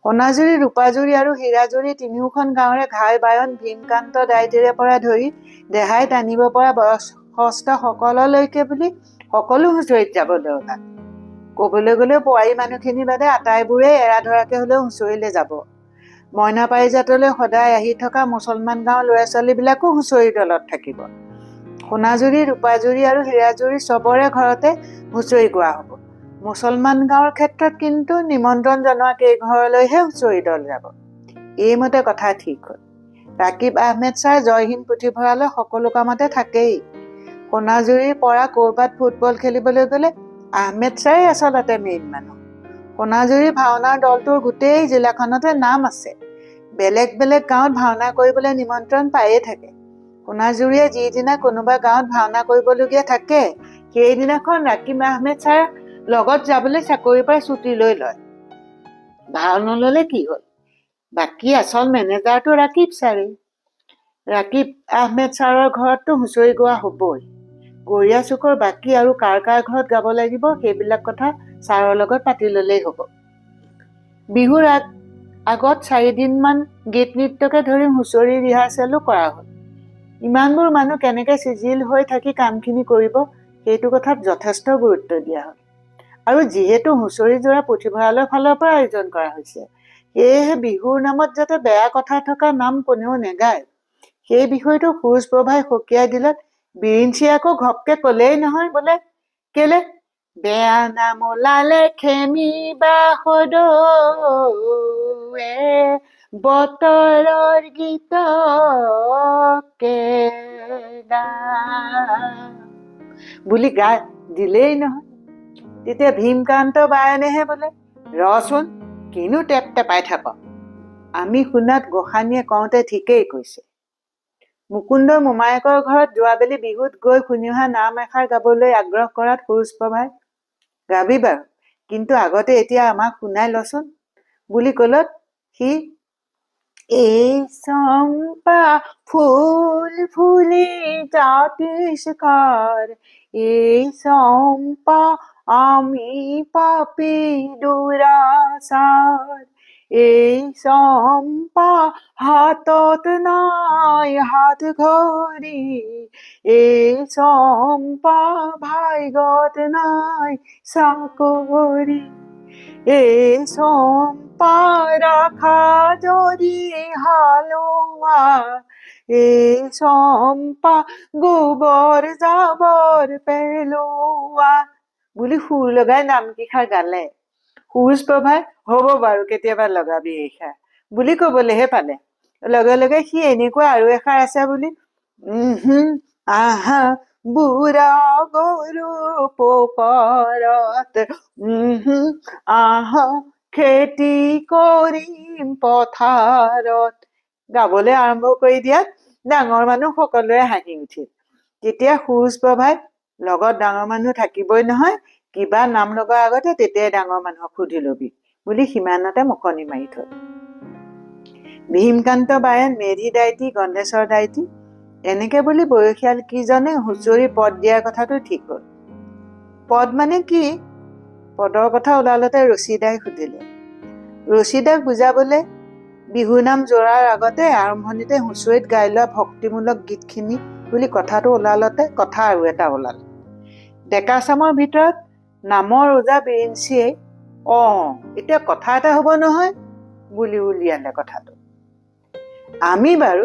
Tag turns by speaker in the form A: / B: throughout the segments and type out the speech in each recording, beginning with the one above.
A: সোণাজুৰি, ৰূপাজুৰি আৰু হীৰাজুৰি তিনিওখন গাঁৱৰে ঘাই বায়ন ভীমকান্ত দাইটিৰে পৰা ধৰি দেহাই টানিব পৰা বয়সস্থ সকললৈকে বুলি সকলো হুঁচৰিত যাবলৈ ওলাল। ক'বলৈ গ'লে বোৱাৰী মানুহখিনি বাদে আটাইবোৰেই এৰা ধৰাকে হ'লেও হুঁচৰিলৈ যাব। মইনা পাৰিজাতলৈ সদায় আহি থকা মুছলমান গাঁৱৰ ল'ৰা ছোৱালীবিলাকো হুঁচৰিৰ দলত থাকিব। সোণাজুৰি, ৰূপাজুৰি আৰু হীৰাজুৰি চবৰে ঘৰতে হুঁচৰি গোৱা হ'ব। মুছলমান গাঁৱৰ ক্ষেত্ৰত কিন্তু নিমন্ত্ৰণ জনোৱা কেইঘৰলৈহে হুঁচৰি দল যাব। এইমতে কথা ঠিক হ'ল। ৰাকিব আহমেদ ছাৰ জয়হিন্দ পুথিভঁৰালৰ সকলো কামতে থাকেই। সোণাজুৰিৰ পৰা ক'ৰবাত ফুটবল খেলিবলৈ গ'লে আহমেদ ছাৰেই আচলতে মেইন মানুহ। সোণাজুৰি ভাওনাৰ দলটোৰ গোটেই জিলাখনতে নাম আছে। বেলেগ বেলেগ গাঁৱত ভাওনা কৰিবলৈ নিমন্ত্ৰণ পায়েই থাকে। সোণাজুৰিয়ে যিদিনা কোনোবা গাঁৱত ভাওনা কৰিবলগীয়া থাকে সেইদিনাখন ৰাকিব আহমেদ ছাৰ লগত যাবলৈ চাকৰিৰ পৰা ছুটি লৈ লয়। ভাও নল'লে কি হ'ল, বাকী আচল মেনেজাৰটো ৰাকিব ছাৰেই। ৰাকিব আহমেদ ছাৰৰ ঘৰততো হুঁচৰি গোৱা হ'বই। গৰীয়া চুকৰ বাকী আৰু কাৰ কাৰ ঘৰত গাব লাগিব সেইবিলাক কথা ছাৰৰ লগত পাতি ল'লেই হ'ব। বিহুৰ আগত 4 দিনমান গীত নৃত্যকে ধৰি হুঁচৰি ৰিহাৰ্চেলো কৰা হ'ল। ইমানবোৰ মানুহ কেনেকৈ চিজিল হৈ থাকি কামখিনি কৰিব সেইটো কথাত যথেষ্ট গুৰুত্ব দিয়া হ'ল। আৰু যিহেতু হুঁচৰি যোৰা পুথিভঁৰালৰ ফালৰ পৰা আয়োজন কৰা হৈছে, সেয়েহে বিহুৰ নামত যাতে বেয়া কথা থকা নাম কোনেও নেগায় সেই বিষয়টো সুৰুজ প্ৰভাই সকীয়াই দিলত বিৰিঞ্চি আকৌ ঘপকে ক'লেই নহয় বোলে, কেলে বেয়া নাম ওলালে খেমিবা সদৌৱে বতৰৰ গীতকে বুলি গাই দিলেই নহয়। তেতিয়া ভীমকান্ত বায়নেহে বোলে, ৰচোন কিনো টেপ টেপাই থাক, আমি শুনাত গোসানীয়ে কওঁতে ঠিকেই কৈছে। মুকুন্দ মোমায়েকৰ ঘৰত যোৱাবেলি বিহুত গৈ শুনি অহা নাম এষাৰ গাবলৈ আগ্ৰহ কৰাত সুৰুজ প্ৰভাই, গাবি বাৰু, কিন্তু আগতে এতিয়া আমাক শুনাই লচোন বুলি ক'লত সি এই চম্পা ফুল ফুলি জাতি শিখাৰ, এই চম্পা আমি পাপি দুৰাচাৰ, এই চম্পা হাতত নাই হাত ঘড়ী, এই চম্পা ভাগ্যত নাই চাকৰি, এই চম্পা ৰাখা যদি হালোৱা, এই চম্পা গোবৰ জাবৰ পেলোৱা বুলি সুৰ লগাই নামকেইষাৰ গালে। সুৰুজ প্ৰভাই হ'ব বাৰু কেতিয়াবা লগাবি এইষাৰ বুলি ক'বলৈহে পালে। লগে লগে সি এনেকুৱা আৰু এষাৰ আছে বুলি, আহা বুঢ়া গৰু পোকৰত, আহা খেতি কৰিম পথাৰত গাবলৈ আৰম্ভ কৰি দিয়াত ডাঙৰ মানুহ সকলোৰে হাঁহি উঠিল। তেতিয়া সুৰুজ প্ৰভাই লগত ডাঙৰ মানুহ থাকিবই নহয়, কিবা নাম লগাৰ আগতে তেতিয়াই ডাঙৰ মানুহক সুধি লবি বুলি সিমানতে মুখনি মাৰি থল। ভীমকান্ত বায়েন, মেধি দাইটি, গন্ধেশ্বৰ দাইটি এনেকে বুলি বয়সীয়াল কিজনে হুঁচৰি পদ দিয়াৰ কথাটো ঠিক হ'ল। পদ মানে কি? পদৰ কথা ওলালতে ৰছীদাই সুধিলে। ৰছীদাক বুজাবলৈ বিহু নাম যোৰাৰ আগতে আৰম্ভণিতে হুঁচৰিত গাই লোৱা ভক্তিমূলক গীতখিনি বুলি কথাটো ওলালতে কথা আৰু এটা ওলাল। ডেকা চামৰ ভিতৰত নামৰ ওজা বিৰিঞ্চিয়ে এতিয়া কথা এটা হ'ব নহয় বুলি উলিয়ালে কথাটো। আমি বাৰু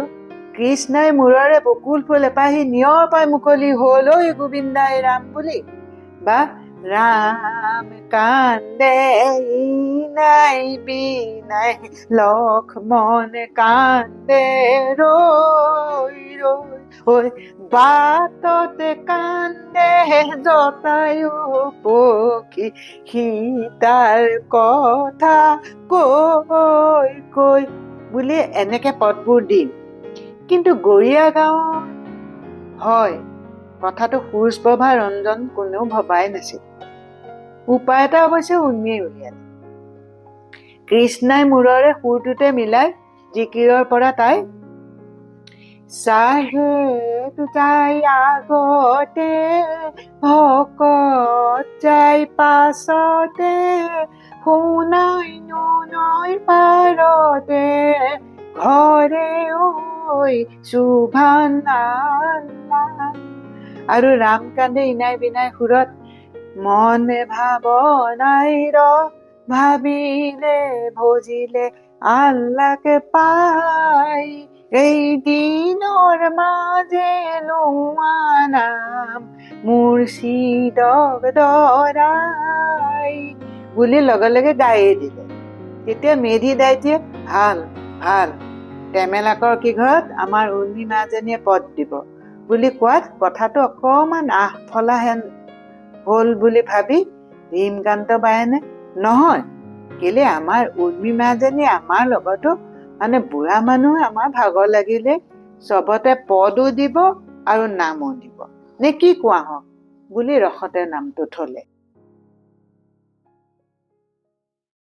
A: কৃষ্ণাই মূৰৰে বকুল ফুল এপাহি নিয়ৰ পাই মুকলি হ'ল ঐ গোবিন্দাই ৰাম বুলি, বা ৰাম কান্দে নাই বিনাই লক্ষ্মণ কান্দে ৰৈ ৰৈ, ঐ বাটতে কান্দে জটায়ু পক্ষী সীতাৰ কথা কৈ কৈ বুলি এনেকে পদবোৰ দিম। কিন্তু গৰীয়া গাঁৱৰ হয় কথাটো সুৰুজ প্ৰভা ৰঞ্জন কোনেও ভবাই নাছিল। উপায় এটা অৱশ্যে উন্মিয়ে উলিয়ালে। কৃষ্ণাই মূৰৰে সুৰটোতে মিলাই জিকিৰৰ পৰা তাই চাহেব যাই আগতে ভকত যাই পাছতে, সোণাই নুন নৈৰ পাৰতে ঘৰে ঐ সুভান্নাল্লা। আৰু ৰাম কান্দে ইনাই বিনাই সুৰত মনে ভাৱনাই ৰ ভাবিলে ভজিলে আল্লাকে পাই। এই দিনৰ মাজে লোৱা নাম মুৰ্শিদক দৰাই বুলি লগে লগে গায়ে দিলে। তেতিয়া মেধি দাইটিয়ে ভাল ভাল টেমেলাকৰ কি ঘৰত আমাৰ উৰ্মি মাজনীয়ে পদ দিব বুলি কোৱাত কথাটো অকমান আহফলাহেন হল বুলি ভাবি ভীমকান্ত বায়েনে নহয় কেলে আমাৰ উৰ্মি মাজনী আমাৰ লগতো মানে বুঢ়া মানুহ আমাৰ ভাগৰ লাগিলে চবতে পদো দিব আৰু নামো দিব নে কি কোৱা হওক বুলি ৰখতে নামটো থলে।